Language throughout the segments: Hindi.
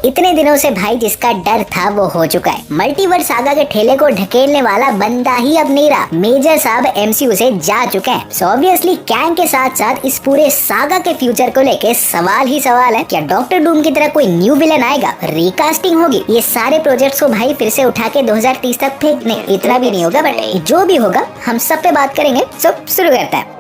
इतने दिनों से भाई जिसका डर था वो हो चुका है। मल्टीवर्स सागा के ठेले को ढकेलने वाला बंदा ही अब नहीं रहा। मेजर साहब एमसीयू से जा चुके हैं। सो ऑब्वियसली कैंग के साथ साथ इस पूरे सागा के फ्यूचर को लेके सवाल ही सवाल है, क्या डॉक्टर डूम की तरह कोई न्यू विलन आएगा, रिकास्टिंग होगी, ये सारे प्रोजेक्ट्स को भाई फिर से उठा के 2030 तक फेंकने। इतना भी नहीं होगा, बट जो भी होगा हम सब पे बात करेंगे। सो शुरू करते हैं।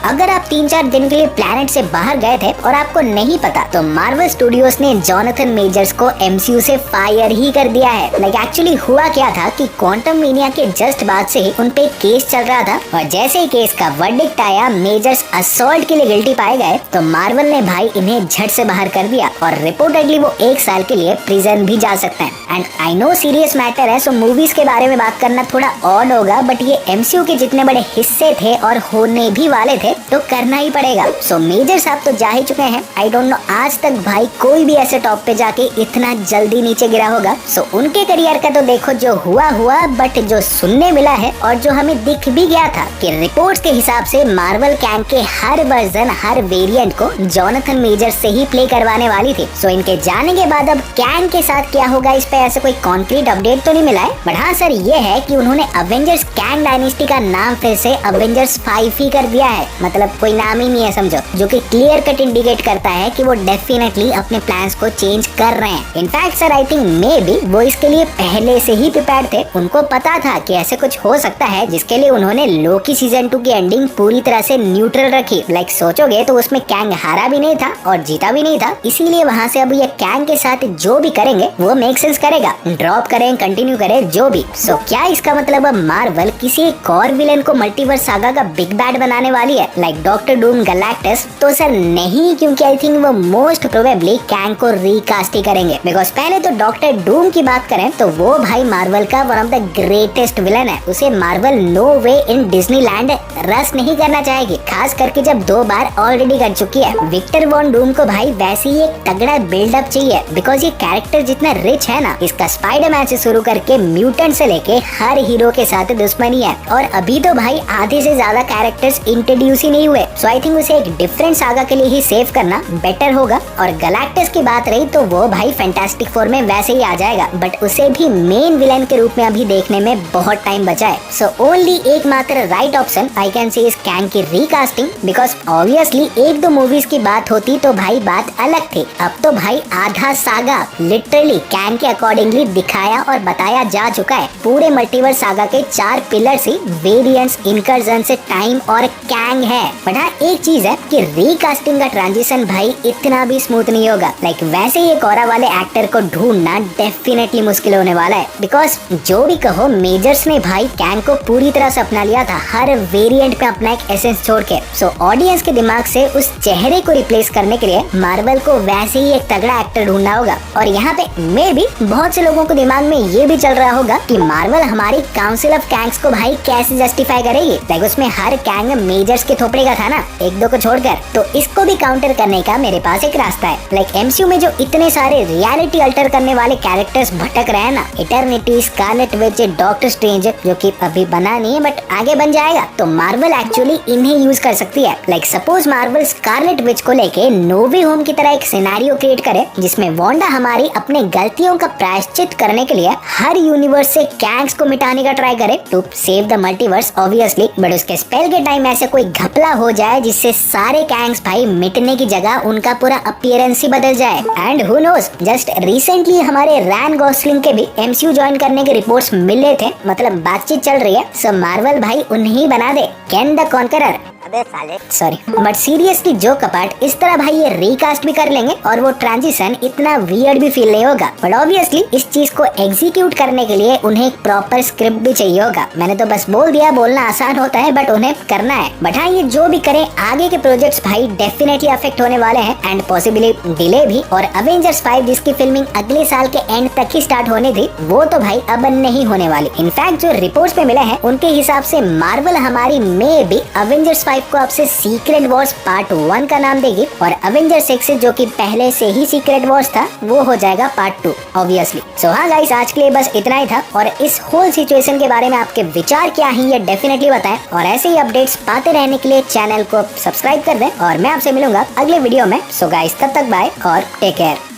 अगर आप 3-4 दिन के लिए प्लैनेट से बाहर गए थे और आपको नहीं पता, तो मार्वल स्टूडियोज ने जॉनथन मेजर्स को एमसीयू से फायर ही कर दिया है। लाइक एक्चुअली हुआ क्या था कि क्वांटम मीनिया के जस्ट बाद से ही उन पे केस चल रहा था, और जैसे ही केस का वर्डिक्ट आया, मेजर्स असॉल्ट के लिए गिल्टी पाए गए, तो मार्वल ने भाई इन्हें झट से बाहर कर दिया और रिपोर्टेडली वो 1 साल के लिए प्रिजन भी जा सकते हैं। And I know serious matter है, सो मूवीज के बारे में बात करना थोड़ा ऑड होगा, बट ये एमसीयू के जितने बड़े हिस्से थे और होने भी वाले थे तो करना ही पड़ेगा। सो मेजर साहब तो जा ही चुके हैं। आई डोंट नो आज तक भाई कोई भी ऐसे टॉप पे जाके इतना जल्दी नीचे गिरा होगा। सो उनके करियर का तो देखो जो हुआ हुआ, बट जो सुनने मिला है और जो हमें दिख भी गया था कि रिपोर्ट्स के हिसाब से मार्वल कैंग के हर वर्जन, हर वेरिएंट को जॉनथन मेजर से ही प्ले करवाने वाली थी। सो इनके जाने के बाद अब कैंग के साथ क्या होगा, इस पे ऐसे कोई कॉन्क्रीट अपडेट तो नहीं मिला है, बट हाँ सर ये है कि उन्होंने अवेंजर्स कैंग डायनेस्टी का नाम फिर से अवेंजर्स 5 ही कर दिया है। मतलब कोई नाम ही नहीं है समझो, जो कि क्लियर कट इंडिकेट करता है कि वो डेफिनेटली अपने प्लान्स को चेंज कर रहे हैं। In fact sir I think may be वो इसके लिए पहले से ही प्रिपेयर थे। उनको पता था कि ऐसे कुछ हो सकता है, जिसके लिए उन्होंने लोकी सीजन 2 की एंडिंग पूरी तरह से न्यूट्रल रखी। लाइक सोचोगे तो उसमें कैंग हारा भी नहीं था और जीता भी नहीं था, इसीलिए वहाँ से अब ये कैंग के साथ जो भी करेंगे वो मेक सेंस करेगा। ड्रॉप करें, कंटिन्यू करें, जो भी। सो क्या इसका मतलब अब मार्वल किसी एक और विलन को मल्टीवर्स सागा का बिग बैड बनाने वाली है, लाइक डॉक्टर डूम, गैलेक्टस? तो सर नहीं, क्योंकि आई थिंक वो मोस्ट प्रोबेबली कैंग को रिकास्ट ही करेंगे। बिकॉज पहले तो डॉक्टर डूम की बात करें तो वो भाई मार्वल का one of the greatest villain है। उसे मार्वल नो वे इन डिज्नीलैंड रस नहीं करना चाहेगी, खास करके जब 2 बार ऑलरेडी कर चुकी है। विक्टर वॉन डूम को भाई वैसे ही एक तगड़ा बिल्डअप चाहिए, बिकॉज ये कैरेक्टर जितना रिच है ना, इसका स्पाइडरमैन से शुरू करके म्यूटेंट से लेके हर हीरो के साथ दुश्मनी है, और अभी तो भाई आधे से ज्यादा कैरेक्टर्स इंट्रोड्यूस ही नहीं हुए। सो आई थिंक उसे एक डिफरेंट सागा के लिए ही सेव करना बेटर होगा। और गैलेक्टस की बात रही तो वो भाई फैंटास्टिक फोर में वैसे ही आ जाएगा, बट उसे भी मेन विलन के रूप में अभी देखने में बहुत टाइम बचा है। सो ओनली एकमात्र right option I can say is Kang की रिकास्टिंग, बिकॉज ऑब्वियसली 1-2 मूवीज की बात होती तो भाई बात अलग थी। अब तो भाई आधा सागा लिटरली कैंग के अकॉर्डिंगली दिखाया और बताया जा चुका है। पूरे मल्टीवर्स सागा के 4 पिलर्स ही वेरिएंट्स, इनकर्जन से टाइम और कैंग है। बट हाँ एक चीज है कि रिकास्टिंग का ट्रांजिशन भाई इतना भी स्मूथ नहीं होगा। लाइक वैसे ही एक ऑरा वाले एक्टर को ढूंढना डेफिनेटली मुश्किल होने वाला है, बिकॉज जो भी कहो मेजर्स ने भाई कैंग को पूरी तरह से अपना लिया था, हर वेरिएंट में अपना एक एसेंस छोड़ के। सो ऑडियंस के दिमाग से उस चेहरे को रिप्लेस करने के लिए मार्वल को वैसे ही एक तगड़ा एक्टर ढूंढना होगा। और यहाँ पे मे भी बहुत से लोगों को दिमाग में ये भी चल रहा होगा कि मार्वल हमारी काउंसिल ऑफ कैंग्स को भाई कैसे जस्टिफाई करेगी। लाइक उसमें हर कैंग मेजर्स के थोपड़े का था ना, 1-2 को छोड़कर। तो इसको भी काउंटर करने का मेरे पास एक रास्ता है। लाइक एमसीयू में जो इतने सारे रियलिटी अल्टर करने वाले कैरेक्टर्स भटक रहे हैं ना, eternity, Scarlet Witch, doctor strange, जो कि अभी बना नहीं है बट आगे बन जाएगा, तो मार्वल एक्चुअली इन्हें यूज कर सकती है। Like suppose Marvel Scarlet Witch को लेके नो वे होम की तरह एक सिनेरियो क्रिएट करे, जिसमें वांडा हमारी अपने गलतियों का प्रायश्चित करने के लिए हर यूनिवर्स से कैंग्स को मिटाने का ट्राई करे to save the multiverse obviously, but उसके स्पेल के टाइम ऐसे कोई घपला हो जाए जिससे सारे कैंग्स भाई मिटने की जगह उनका पूरा अपीयरेंस ही बदल जाए। And who knows, just recently हमारे रैन गॉसलिंग के भी एमसीयू ज्वाइन करने के रिपोर्ट्स मिले थे, मतलब बातचीत चल रही है। सो मार्वल भाई उन्हें बना दे कैन द कॉन्करर। अबे साले सॉरी, बट सीरियसली जो कपाट इस तरह भाई ये रिकास्ट भी कर लेंगे और वो ट्रांजिशन इतना वियर्ड भी फील नहीं होगा। बट ऑब्वियसली इस चीज को एग्जीक्यूट करने के लिए उन्हें एक प्रॉपर स्क्रिप्ट भी चाहिए होगा। मैंने तो बस बोल दिया, बोलना आसान होता है बट उन्हें करना है। बट हाँ ये जो भी करें, आगे के प्रोजेक्ट्स भाई डेफिनेटली अफेक्ट होने वाले हैं एंड पॉसिबली डिले भी। और अवेंजर्स 5 जिसकी फिल्मिंग अगले साल के एंड तक ही स्टार्ट होनी थी, वो तो भाई अब नहीं होने वाली। इनफैक्ट जो रिपोर्ट्स में मिले हैं उनके हिसाब से मार्वल हमारी मे भी अवेंजर्स 5 को आपसे सीक्रेट वॉर्स पार्ट 1 का नाम देगी और अवेंजर 6 जो कि पहले से ही सीक्रेट वॉर्स था वो हो जाएगा पार्ट 2 ऑब्वियसली। सो हाँ गाइस, आज के लिए बस इतना ही था और इस होल सिचुएशन के बारे में आपके विचार क्या हैं ये डेफिनेटली बताएं और ऐसे ही अपडेट्स पाते रहने के लिए चैनल को सब्सक्राइब कर दें और मैं आपसे मिलूंगा अगले वीडियो में। सो गाइस, तब तक बाय और टेक केयर।